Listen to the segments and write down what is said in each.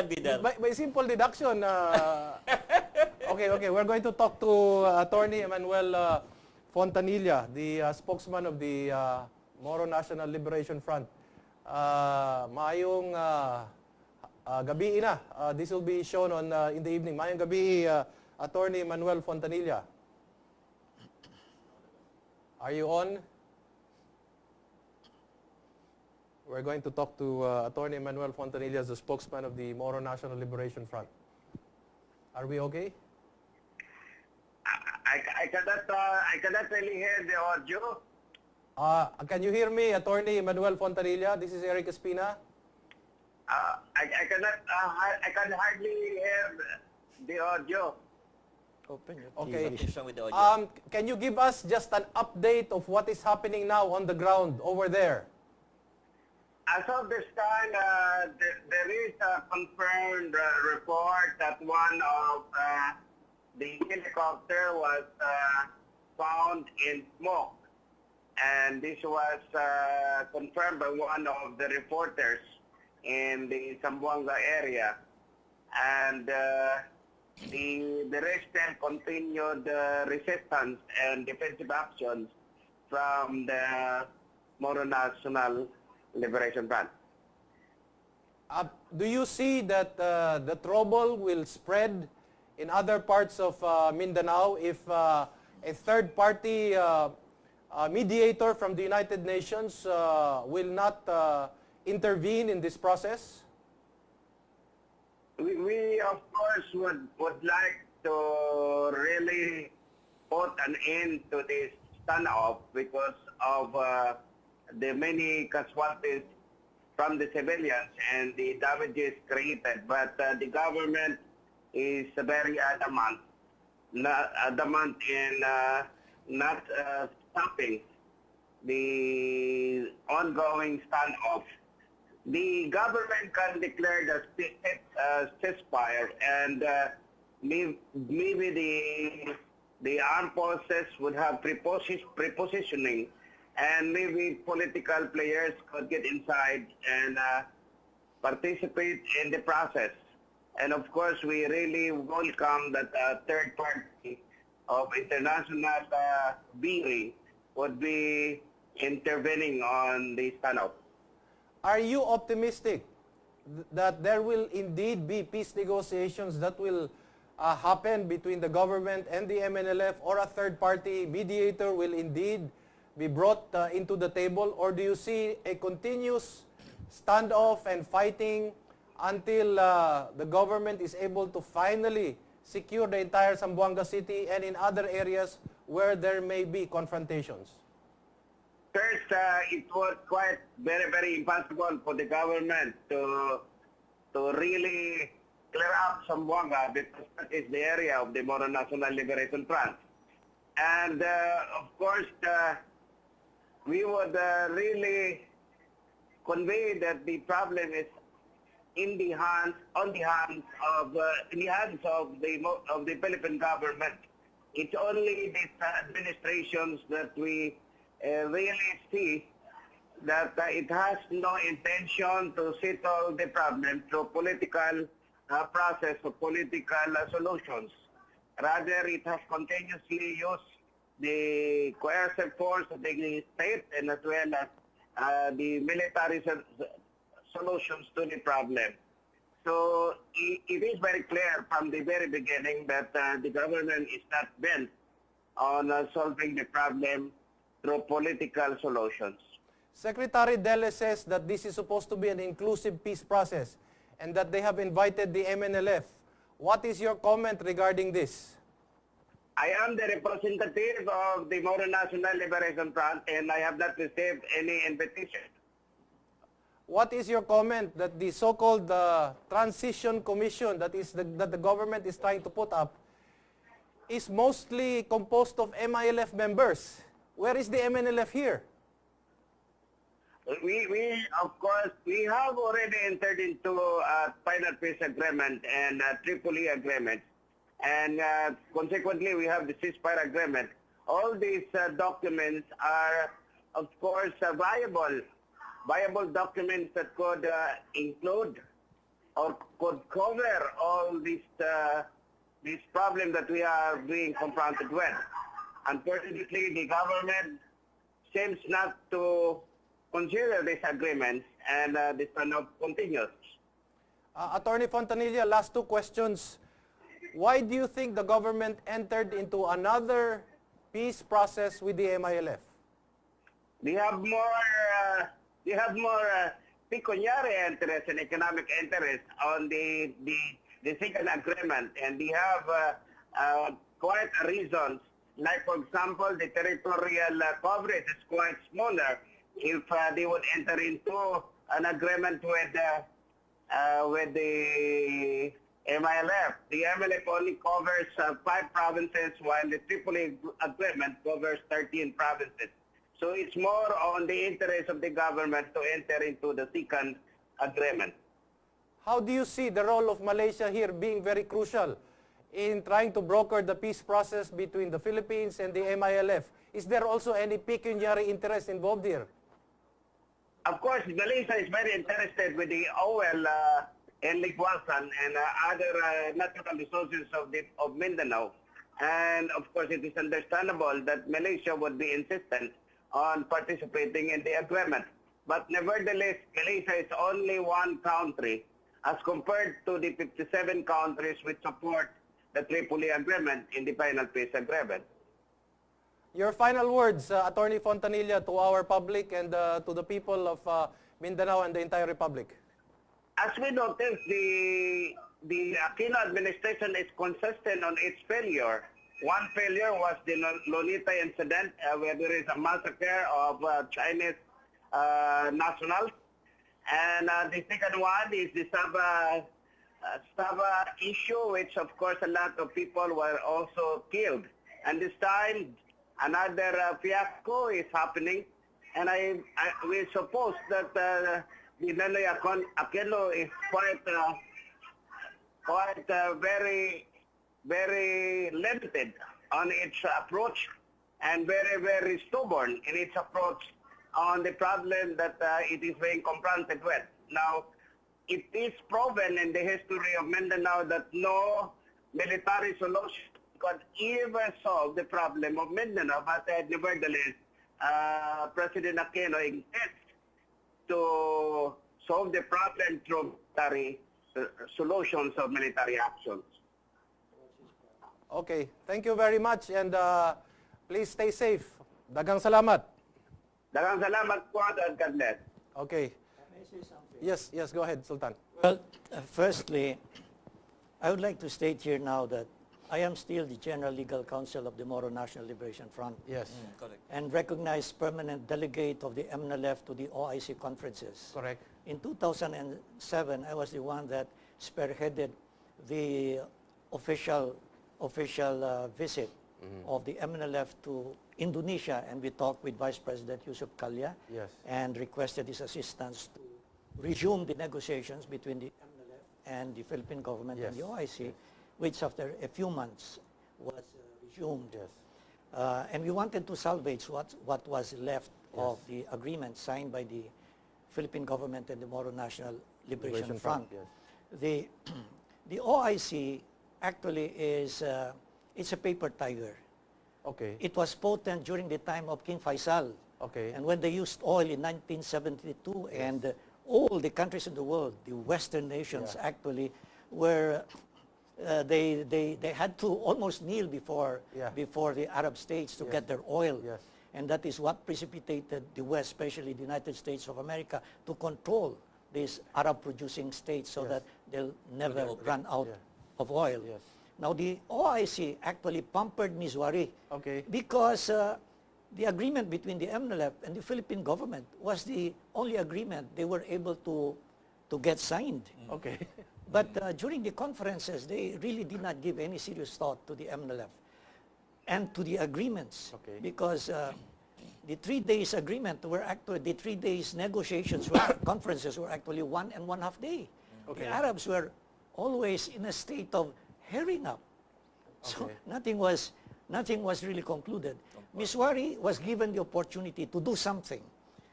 Bidal. By simple deduction, okay, we're going to talk to Attorney Emmanuel Fontanilla, the spokesman of the Moro National Liberation Front. Maayong gabi na. This will be shown on in the evening. Maayong gabi, Attorney Emmanuel Fontanilla. Are you on? We're going to talk to Attorney Emmanuel Fontanilla, the spokesman of the Moro National Liberation Front. Are we okay? I cannot really hear the audio. Can you hear me, Attorney Emmanuel Fontanilla? This is Eric Espina. I can hardly hear the audio. Open your Okay. Something's wrong with the audio. Can you give us just an update of what is happening now on the ground over there? As of this time, there is a confirmed report that one of the helicopter was found in smoke. And this was confirmed by one of the reporters in the Zamboanga area. And the rest then continued resistance and defensive actions from the Moro National Liberation Front. Do you see that the trouble will spread in other parts of Mindanao if a third-party mediator from the United Nations will not intervene in this process? We of course would like to really put an end to this standoff because of the many casualties from the civilians and the damages created. But the government is very adamant in not stopping the ongoing standoff. The government can declare the ceasefire, and maybe the armed forces would have prepositioning, and maybe political players could get inside and participate in the process. And of course, we really welcome that a third party of international being would be intervening on the standoff. Are you optimistic that there will indeed be peace negotiations that will happen between the government and the MNLF, or a third-party mediator will indeed be brought into the table? Or do you see a continuous standoff and fighting until the government is able to finally secure the entire Zamboanga City and in other areas where there may be confrontations? First, it was quite very impossible for the government to really clear up Zamboanga because that is the area of the Moro National Liberation Front. And of course, we would really convey that the problem is in the hands of the Philippine government. It's only these administrations that we really see that it has no intention to settle the problem through political process of political solutions. Rather, it has continuously used the coercive force of the state and as well as the military solutions to the problem. So it is very clear from the very beginning that the government is not bent on solving the problem through political solutions. Secretary Dele says that this is supposed to be an inclusive peace process and that they have invited the MNLF. What is your comment regarding this? I am the representative of the Moro National Liberation Front and I have not received any invitation. What is your comment that the so-called transition commission that the government is trying to put up is mostly composed of MILF members? Where is the MNLF here? We of course, we have already entered into a final peace agreement and Tripoli agreement. And consequently, we have the ceasefire agreement. All these documents are, of course, viable documents that could include or could cover all this problem that we are being confronted with. Unfortunately, the government seems not to consider these agreements, and this now continues. Attorney Fontanilla, last two questions. Why do you think the government entered into another peace process with the MILF? They have more pecuniary interest and economic interest on the second agreement, and they have quite reasons. Like, for example, the territorial coverage is quite smaller if they would enter into an agreement with the MILF. The MILF only covers 5 provinces, while the Tripoli agreement covers 13 provinces. So it's more on the interest of the government to enter into the second agreement. How do you see the role of Malaysia here being very crucial in trying to broker the peace process between the Philippines and the MILF? Is there also any pecuniary interest involved here? Of course, Malaysia is very interested with the oil in Ligwasan and other natural resources of Mindanao. And of course, it is understandable that Malaysia would be insistent on participating in the agreement. But nevertheless, Malaysia is only one country as compared to the 57 countries which support the Tripoli Agreement in the final peace agreement. Your final words, Attorney Fontanilla, to our public and to the people of Mindanao and the entire Republic. As we noticed, the Aquino administration is consistent on its failure. One failure was the Lonita incident, where there is a massacre of Chinese nationals. And the second one is the Sabah issue, which of course a lot of people were also killed. And this time, another fiasco is happening. And we suppose that the Ninoy Aquino is quite very, very limited on its approach and very, very stubborn in its approach on the problem that it is being confronted with. Now, it is proven in the history of Mindanao that no military solution could ever solve the problem of Mindanao, but nevertheless, President Aquino insists to solve the problem through military solutions of military actions. Okay, thank you very much and please stay safe. Dagang salamat. Dagang salamat po, God bless. Okay. May I say something? Yes, go ahead, Sultan. Well, firstly, I would like to state here now that I am still the General Legal Counsel of the Moro National Liberation Front. Yes, Correct. And recognized permanent delegate of the MNLF to the OIC conferences. correct. In 2007, I was the one that spearheaded the official visit of the MNLF to Indonesia, and we talked with Vice President Yusuf Kalya Yes. and requested his assistance to resume the negotiations between the MNLF and the Philippine government and the Yes, OIC, which after a few months was resumed. Yes. And we wanted to salvage what was left of the agreement signed by the Philippine government and the Moro National Liberation Front. Yes. The OIC actually is it's a paper tiger. Okay. It was potent during the time of King Faisal. Okay. And when they used oil in 1972, and all the countries in the world, the Western nations actually were, they had to almost kneel before the Arab states to get their oil. Yes. And that is what precipitated the West, especially the United States of America, to control these Arab-producing states so that they'll never run out of oil. Yes. Now, the OIC actually pampered Mizwari Okay. because the agreement between the MNLF and the Philippine government was the only agreement they were able to get signed. Okay. But during the conferences, they really did not give any serious thought to the MNLF and to the agreements. Okay. Because the 3 days agreement were actually, the 3 days negotiations, conferences were actually 1.5 days. Okay. The Arabs were always in a state of herring up. So Okay. nothing was really concluded. Miswari was given the opportunity to do something.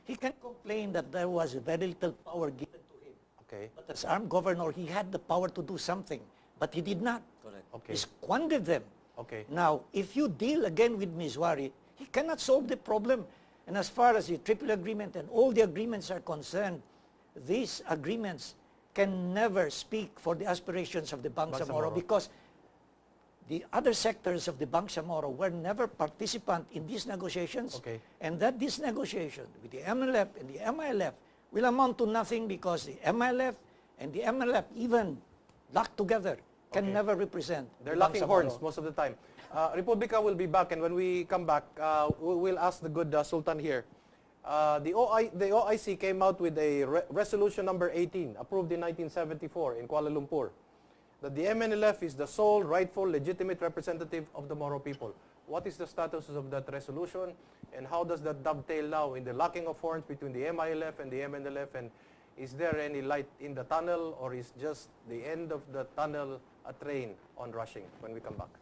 He can complain that there was very little power given to him. Okay. But as armed governor, he had the power to do something, but he did not. Correct. Okay. He squandered them. Okay. Now, if you deal again with Miswari, he cannot solve the problem. And as far as the triple agreement and all the agreements are concerned, these agreements can never speak for the aspirations of the Bangsamoro Bangsamoro. because the other sectors of the Bangsamoro were never participant in these negotiations. Okay. And that this negotiation with the MLF and the MILF will amount to nothing because the MILF and the MLF, even locked together, can Okay. never represent They're the locking Bangsamoro. horns most of the time. Republica will be back, and when we come back, we'll ask the good Sultan here. The OIC came out with a resolution number 18, approved in 1974 in Kuala Lumpur, that the MNLF is the sole rightful legitimate representative of the Moro people. What is the status of that resolution, and how does that dovetail now in the locking of horns between the MILF and the MNLF, and is there any light in the tunnel, or is just the end of the tunnel a train on rushing? When we come back.